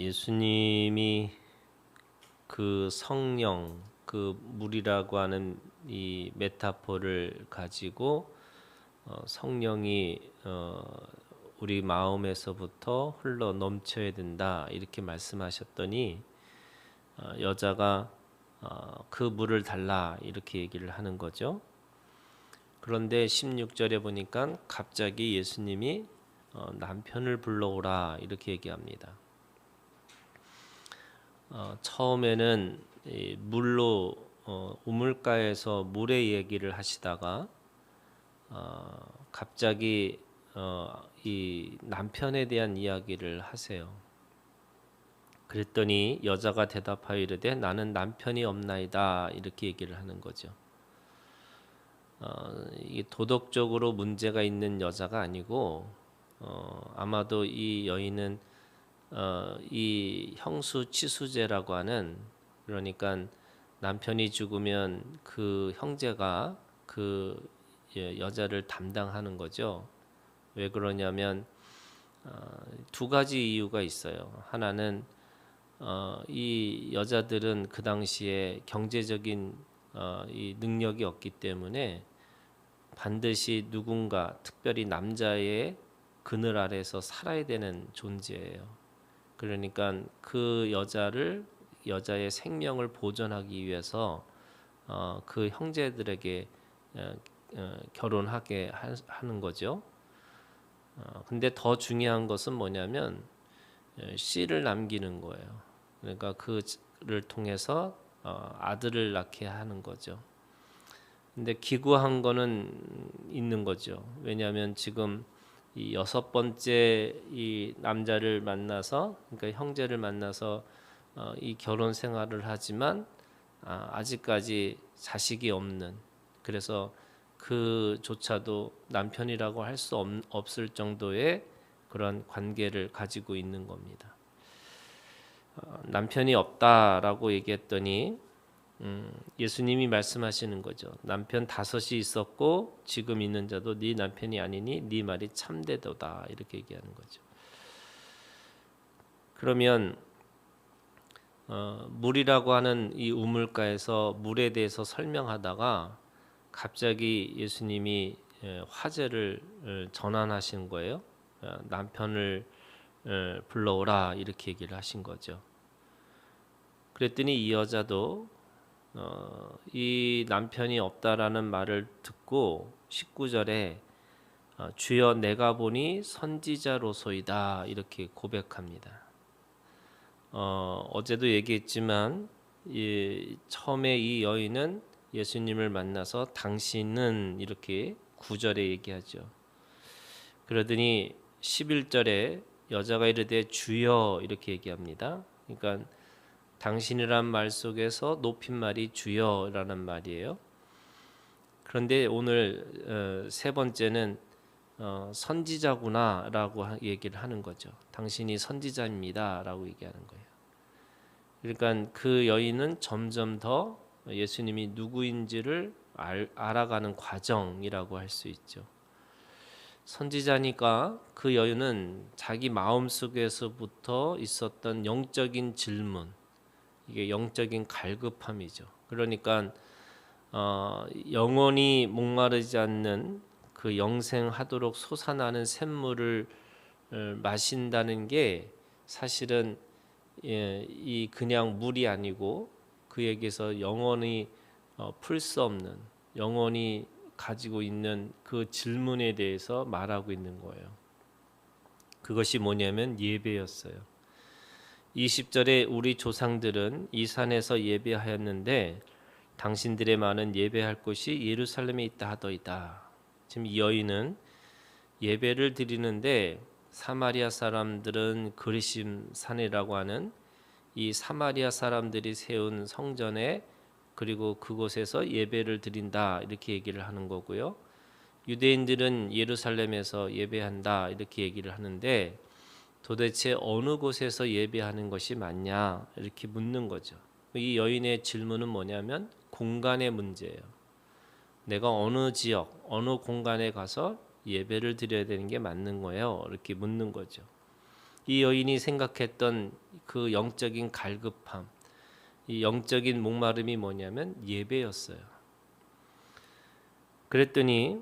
예수님이 그 성령, 그 물이라고 하는 이 메타포를 가지고 성령이 우리 마음에서부터 흘러 넘쳐야 된다 이렇게 말씀하셨더니 여자가 그 물을 달라 이렇게 얘기를 하는 거죠. 그런데 16절에 보니까 갑자기 예수님이 남편을 불러오라 이렇게 얘기합니다. 처음에는 이 물로 우물가에서 물의 얘기를 하시다가 갑자기 이 남편에 대한 이야기를 하세요. 그랬더니 여자가 대답하여 이르되 나는 남편이 없나이다 이렇게 얘기를 하는 거죠. 이게 도덕적으로 문제가 있는 여자가 아니고 아마도 이 여인은 이 형수치수제라고 하는, 그러니까 남편이 죽으면 그 형제가 그 여자를 담당하는 거죠. 왜 그러냐면 두 가지 이유가 있어요. 하나는 이 여자들은 그 당시에 경제적인 이 능력이 없기 때문에 반드시 누군가, 특별히 남자의 그늘 아래서 살아야 되는 존재예요. 그러니까 그 여자의 생명을 보존하기 위해서 그 형제들에게 결혼하게 하는 거죠. 근데 더 중요한 것은 뭐냐면 씨를 남기는 거예요. 그러니까 그를 통해서 아들을 낳게 하는 거죠. 근데 기구한 거는 있는 거죠. 왜냐하면 지금 이 여섯 번째 이 남자를 만나서, 그러니까 형제를 만나서 이 결혼 생활을 하지만 아직까지 자식이 없는, 그래서 그조차도 남편이라고 할 수 없을 정도의 그런 관계를 가지고 있는 겁니다. 남편이 없다라고 얘기했더니 예수님이 말씀하시는 거죠. 남편 5이 있었고 지금 있는 자도 네 남편이 아니니 네 말이 참되도다 이렇게 얘기하는 거죠. 그러면 물이라고 하는 이 우물가에서 물에 대해서 설명하다가 갑자기 예수님이 화제를 전환하신 거예요. 남편을 불러오라 이렇게 얘기를 하신 거죠. 그랬더니 이 여자도 이 남편이 없다라는 말을 듣고 19절에 주여 내가 보니 선지자로소이다 이렇게 고백합니다. 어제도 얘기했지만 처음에 이 여인은 예수님을 만나서 당신은 이렇게 9절에 얘기하죠. 그러더니 11절에 여자가 이르되 주여 이렇게 얘기합니다. 그러니까 당신이란 말 속에서 높임말이 주여라는 말이에요. 그런데 오늘 세 번째는 선지자구나라고 얘기를 하는 거죠. 당신이 선지자입니다라고 얘기하는 거예요. 그러니까 그 여인은 점점 더 예수님이 누구인지를 알아가는 과정이라고 할 수 있죠. 선지자니까 그 여인은 자기 마음속에서부터 있었던 영적인 질문, 이게 영적인 갈급함이죠. 그러니까 영원히 목마르지 않는 그 영생하도록 솟아나는 샘물을 마신다는 게 사실은 이 그냥 물이 아니고 그에게서 영원히 풀 수 없는, 영원히 가지고 있는 그 질문에 대해서 말하고 있는 거예요. 그것이 뭐냐면 예배였어요. 20절에 우리 조상들은 이 산에서 예배하였는데 당신들의 말은 예배할 곳이 예루살렘에 있다 하더이다. 지금 이 여인은 예배를 드리는데 사마리아 사람들은 그리심 산이라고 하는 이 사마리아 사람들이 세운 성전에, 그리고 그곳에서 예배를 드린다 이렇게 얘기를 하는 거고요. 유대인들은 예루살렘에서 예배한다 이렇게 얘기를 하는데 도대체 어느 곳에서 예배하는 것이 맞냐 이렇게 묻는 거죠. 이 여인의 질문은 뭐냐면 공간의 문제예요. 내가 어느 지역, 어느 공간에 가서 예배를 드려야 되는 게 맞는 거예요. 이렇게 묻는 거죠. 이 여인이 생각했던 그 영적인 갈급함, 이 영적인 목마름이 뭐냐면 예배였어요. 그랬더니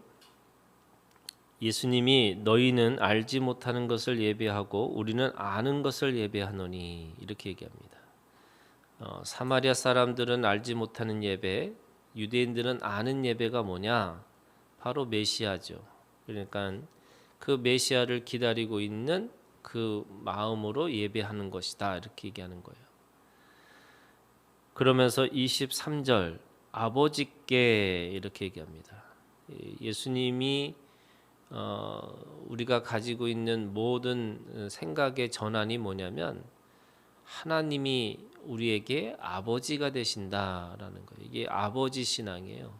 예수님이 너희는 알지 못하는 것을 예배하고 우리는 아는 것을 예배하노니 이렇게 얘기합니다. 사마리아 사람들은 알지 못하는 예배, 유대인들은 아는 예배가 뭐냐? 바로 메시아죠. 그러니까 그 메시아를 기다리고 있는 그 마음으로 예배하는 것이다 이렇게 얘기하는 거예요. 그러면서 23절 아버지께 이렇게 얘기합니다. 예수님이 우리가 가지고 있는 모든 생각의 전환이 뭐냐면 하나님이 우리에게 아버지가 되신다라는 거예요. 이게 아버지 신앙이에요.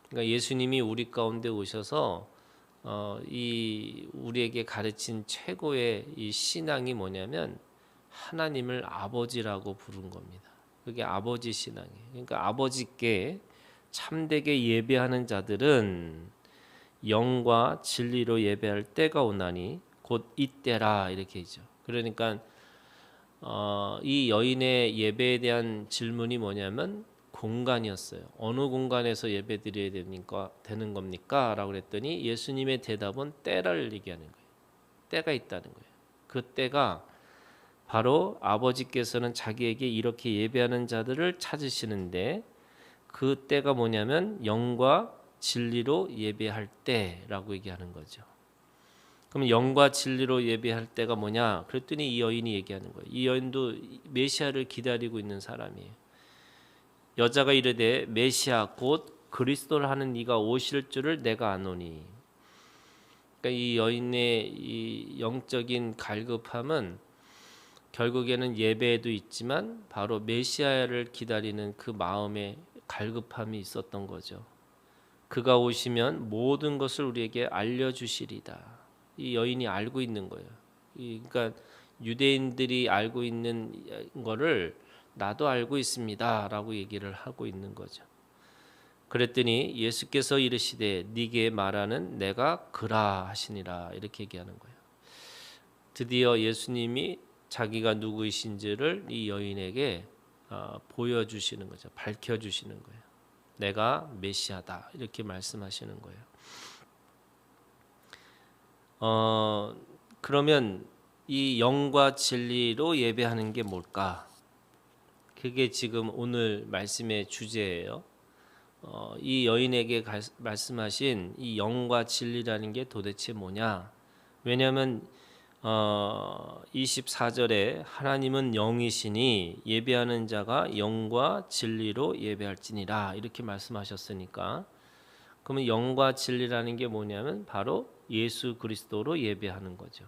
그러니까 예수님이 우리 가운데 오셔서 이 우리에게 가르친 최고의 이 신앙이 뭐냐면 하나님을 아버지라고 부른 겁니다. 그게 아버지 신앙이에요. 그러니까 아버지께 참되게 예배하는 자들은 영과 진리로 예배할 때가 오나니 곧 이때라 이렇게 있죠. 그러니까 이 여인의 예배에 대한 질문이 뭐냐면 공간이었어요. 어느 공간에서 예배드려야 되는 겁니까? 라고 그랬더니 예수님의 대답은 때를 얘기하는 거예요. 때가 있다는 거예요. 그 때가 바로 아버지께서는 자기에게 이렇게 예배하는 자들을 찾으시는데 그 때가 뭐냐면 영과 진리로 예배할 때라고 얘기하는 거죠. 그럼 영과 진리로 예배할 때가 뭐냐? 그랬더니 이 여인이 얘기하는 거예요. 이 여인도 메시아를 기다리고 있는 사람이에요. 여자가 이르되 메시아 곧 그리스도를 하는 이가 오실 줄을 내가 아노니. 그러니까 이 여인의 이 영적인 갈급함은 결국에는 예배에도 있지만 바로 메시아를 기다리는 그 마음의 갈급함이 있었던 거죠. 그가 오시면 모든 것을 우리에게 알려주시리다. 이 여인이 알고 있는 거예요. 그러니까 유대인들이 알고 있는 거를 나도 알고 있습니다라고 얘기를 하고 있는 거죠. 그랬더니 예수께서 이르시되 네게 말하는 내가 그라 하시니라 이렇게 얘기하는 거예요. 드디어 예수님이 자기가 누구이신지를 이 여인에게 보여주시는 거죠. 밝혀주시는 거예요. 내가 메시아다 이렇게 말씀하시는 거예요. 그러면 이 영과 진리로 예배하는 게 뭘까? 그게 지금 오늘 말씀의 주제예요. 이 여인에게 말씀하신 이 영과 진리라는 게 도대체 뭐냐? 왜냐하면 24절에 하나님은 영이시니 예배하는 자가 영과 진리로 예배할지니라 이렇게 말씀하셨으니까 그러면 영과 진리라는 게 뭐냐면 바로 예수 그리스도로 예배하는 거죠.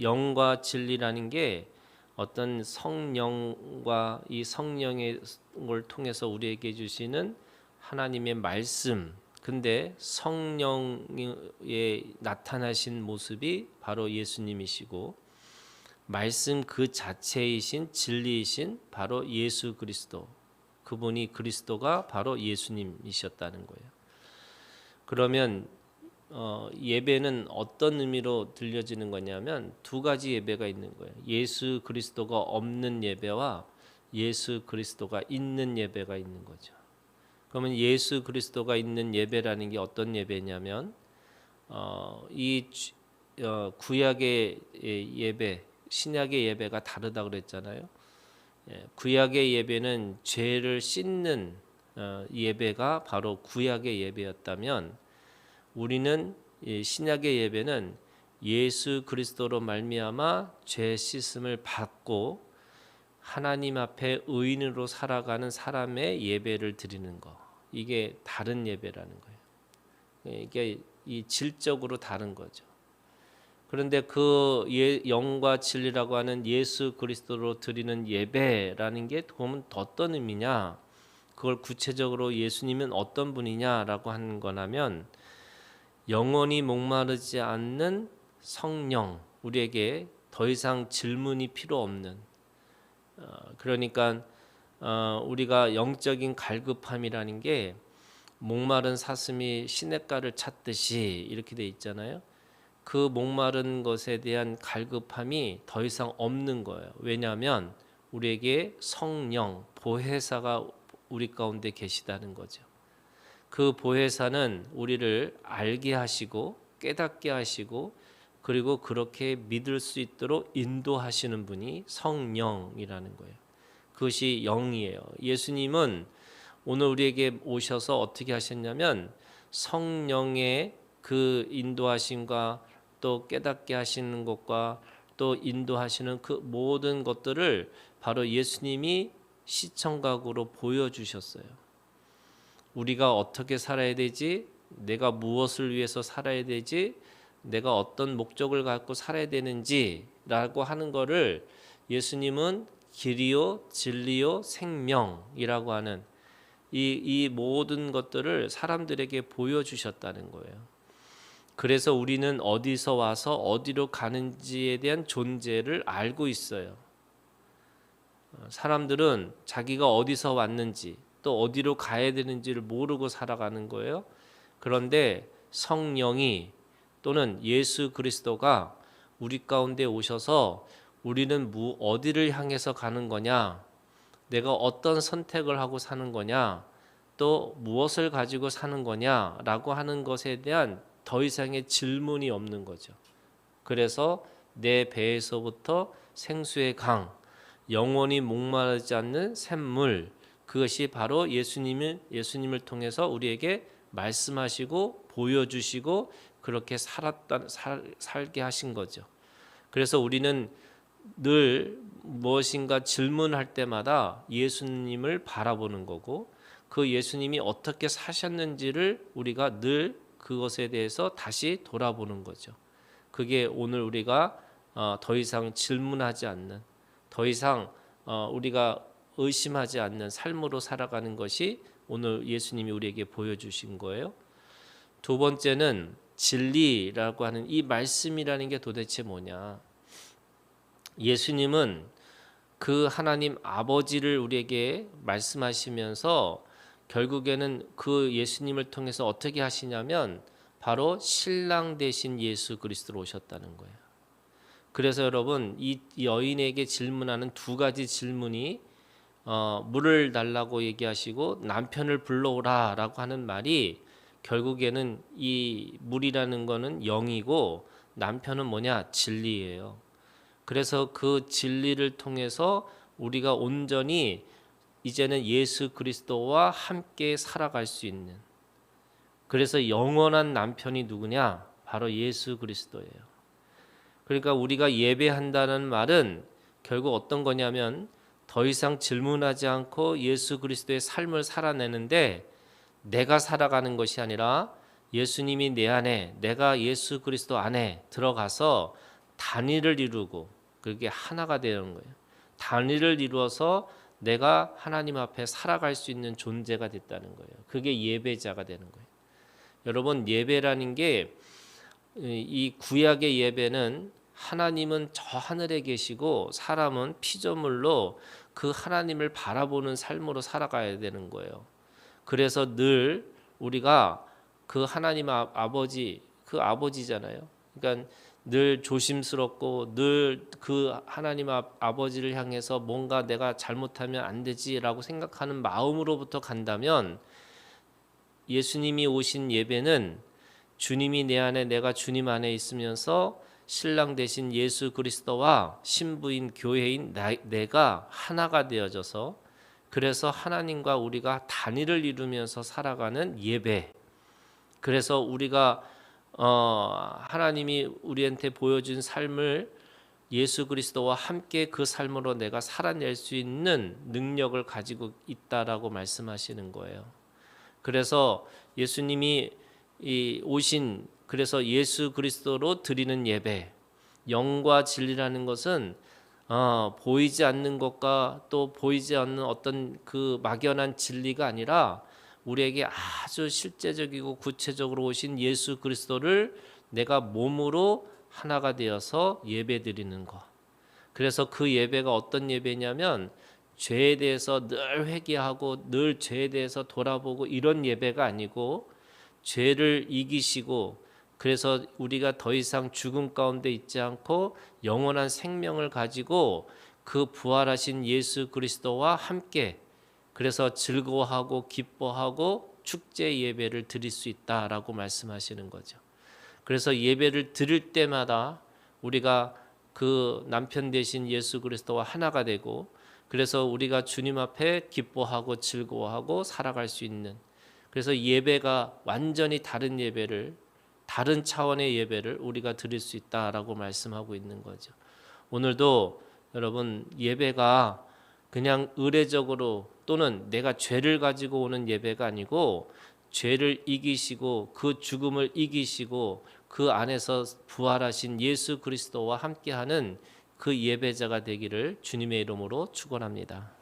영과 진리라는 게 어떤 성령과 이 성령의 걸 통해서 우리에게 주시는 하나님의 말씀. 근데 성령에 나타나신 모습이 바로 예수님이시고 말씀 그 자체이신 진리이신 바로 예수 그리스도. 그분이 그리스도가 바로 예수님이셨다는 거예요. 그러면 예배는 어떤 의미로 들려지는 거냐면 두 가지 예배가 있는 거예요. 예수 그리스도가 없는 예배와 예수 그리스도가 있는 예배가 있는 거죠. 그러면 예수 그리스도가 있는 예배라는 게 어떤 예배냐면 이 구약의 예배, 신약의 예배가 다르다 그랬잖아요. 구약의 예배는 죄를 씻는 예배가 바로 구약의 예배였다면 우리는 신약의 예배는 예수 그리스도로 말미암아 죄 씻음을 받고 하나님 앞에 의인으로 살아가는 사람의 예배를 드리는 거. 이게 다른 예배라는 거예요. 이게 이 질적으로 다른 거죠. 그런데 그 영과 진리라고 하는 예수 그리스도로 드리는 예배라는 게 그러면 어떤 의미냐? 그걸 구체적으로 예수님은 어떤 분이냐라고 하는 거라면 영원히 목마르지 않는 성령, 우리에게 더 이상 질문이 필요 없는 그러니까 우리가 영적인 갈급함이라는 게 목마른 사슴이 시냇가를 찾듯이 이렇게 돼 있잖아요. 그 목마른 것에 대한 갈급함이 더 이상 없는 거예요. 왜냐하면 우리에게 성령, 보혜사가 우리 가운데 계시다는 거죠. 그 보혜사는 우리를 알게 하시고 깨닫게 하시고 그리고 그렇게 믿을 수 있도록 인도하시는 분이 성령이라는 거예요. 그것이 영이에요. 예수님은 오늘 우리에게 오셔서 어떻게 하셨냐면 성령의 그 인도하심과 또 깨닫게 하시는 것과 또 인도하시는 그 모든 것들을 바로 예수님이 시청각으로 보여주셨어요. 우리가 어떻게 살아야 되지? 내가 무엇을 위해서 살아야 되지? 내가 어떤 목적을 갖고 살아야 되는지라고 하는 것을 예수님은 길이요, 진리요, 생명이라고 하는 이 모든 것들을 사람들에게 보여주셨다는 거예요. 그래서 우리는 어디서 와서 어디로 가는지에 대한 존재를 알고 있어요. 사람들은 자기가 어디서 왔는지 또 어디로 가야 되는지를 모르고 살아가는 거예요. 그런데 성령이 또는 예수 그리스도가 우리 가운데 오셔서 우리는 어디를 향해서 가는 거냐, 내가 어떤 선택을 하고 사는 거냐, 또 무엇을 가지고 사는 거냐라고 하는 것에 대한 더 이상의 질문이 없는 거죠. 그래서 내 배에서부터 생수의 강, 영원히 목마르지 않는 샘물, 그것이 바로 예수님을 통해서 우리에게 말씀하시고 보여주시고 그렇게 살게 하신 거죠. 그래서 우리는 늘 무엇인가 질문할 때마다 예수님을 바라보는 거고 그 예수님이 어떻게 사셨는지를 우리가 늘 그것에 대해서 다시 돌아보는 거죠. 그게 오늘 우리가 더 이상 질문하지 않는, 더 이상 우리가 의심하지 않는 삶으로 살아가는 것이 오늘 예수님이 우리에게 보여주신 거예요. 두 번째는 진리라고 하는 이 말씀이라는 게 도대체 뭐냐. 예수님은 그 하나님 아버지를 우리에게 말씀하시면서 결국에는 그 예수님을 통해서 어떻게 하시냐면 바로 신랑 되신 예수 그리스도로 오셨다는 거예요. 그래서 여러분 이 여인에게 질문하는 두 가지 질문이 물을 달라고 얘기하시고 남편을 불러오라라고 하는 말이 결국에는 이 물이라는 거는 영이고 남편은 뭐냐? 진리예요. 그래서 그 진리를 통해서 우리가 온전히 이제는 예수 그리스도와 함께 살아갈 수 있는, 그래서 영원한 남편이 누구냐? 바로 예수 그리스도예요. 그러니까 우리가 예배한다는 말은 결국 어떤 거냐면 더 이상 질문하지 않고 예수 그리스도의 삶을 살아내는데 내가 살아가는 것이 아니라 예수님이 내 안에, 내가 예수 그리스도 안에 들어가서 단위를 이루고 그게 하나가 되는 거예요. 단위를 이루어서 내가 하나님 앞에 살아갈 수 있는 존재가 됐다는 거예요. 그게 예배자가 되는 거예요. 여러분 예배라는 게 이 구약의 예배는 하나님은 저 하늘에 계시고 사람은 피조물로 그 하나님을 바라보는 삶으로 살아가야 되는 거예요. 그래서 늘 우리가 그 하나님 아버지, 그 아버지잖아요. 그러니까 늘 조심스럽고 늘 그 하나님 아버지를 향해서 뭔가 내가 잘못하면 안 되지라고 생각하는 마음으로부터 간다면 예수님이 오신 예배는 주님이 내 안에 내가 주님 안에 있으면서 신랑 되신 예수 그리스도와 신부인 교회인 내가 하나가 되어져서 그래서 하나님과 우리가 단위를 이루면서 살아가는 예배. 그래서 우리가 하나님이 우리한테 보여준 삶을 예수 그리스도와 함께 그 삶으로 내가 살아낼 수 있는 능력을 가지고 있다라고 말씀하시는 거예요. 그래서 예수님이 오신, 그래서 예수 그리스도로 드리는 예배, 영과 진리라는 것은 보이지 않는 것과 또 보이지 않는 어떤 그 막연한 진리가 아니라 우리에게 아주 실제적이고 구체적으로 오신 예수 그리스도를 내가 몸으로 하나가 되어서 예배드리는 것. 그래서 그 예배가 어떤 예배냐면 죄에 대해서 늘 회개하고 늘 죄에 대해서 돌아보고 이런 예배가 아니고 죄를 이기시고 그래서 우리가 더 이상 죽음 가운데 있지 않고 영원한 생명을 가지고 그 부활하신 예수 그리스도와 함께 그래서 즐거워하고 기뻐하고 축제 예배를 드릴 수 있다라고 말씀하시는 거죠. 그래서 예배를 드릴 때마다 우리가 그 남편 되신 예수 그리스도와 하나가 되고 그래서 우리가 주님 앞에 기뻐하고 즐거워하고 살아갈 수 있는, 그래서 예배가 완전히 다른 예배를, 다른 차원의 예배를 우리가 드릴 수 있다라고 말씀하고 있는 거죠. 오늘도 여러분 예배가 그냥 의례적으로 또는 내가 죄를 가지고 오는 예배가 아니고 죄를 이기시고 그 죽음을 이기시고 그 안에서 부활하신 예수 그리스도와 함께하는 그 예배자가 되기를 주님의 이름으로 축원합니다.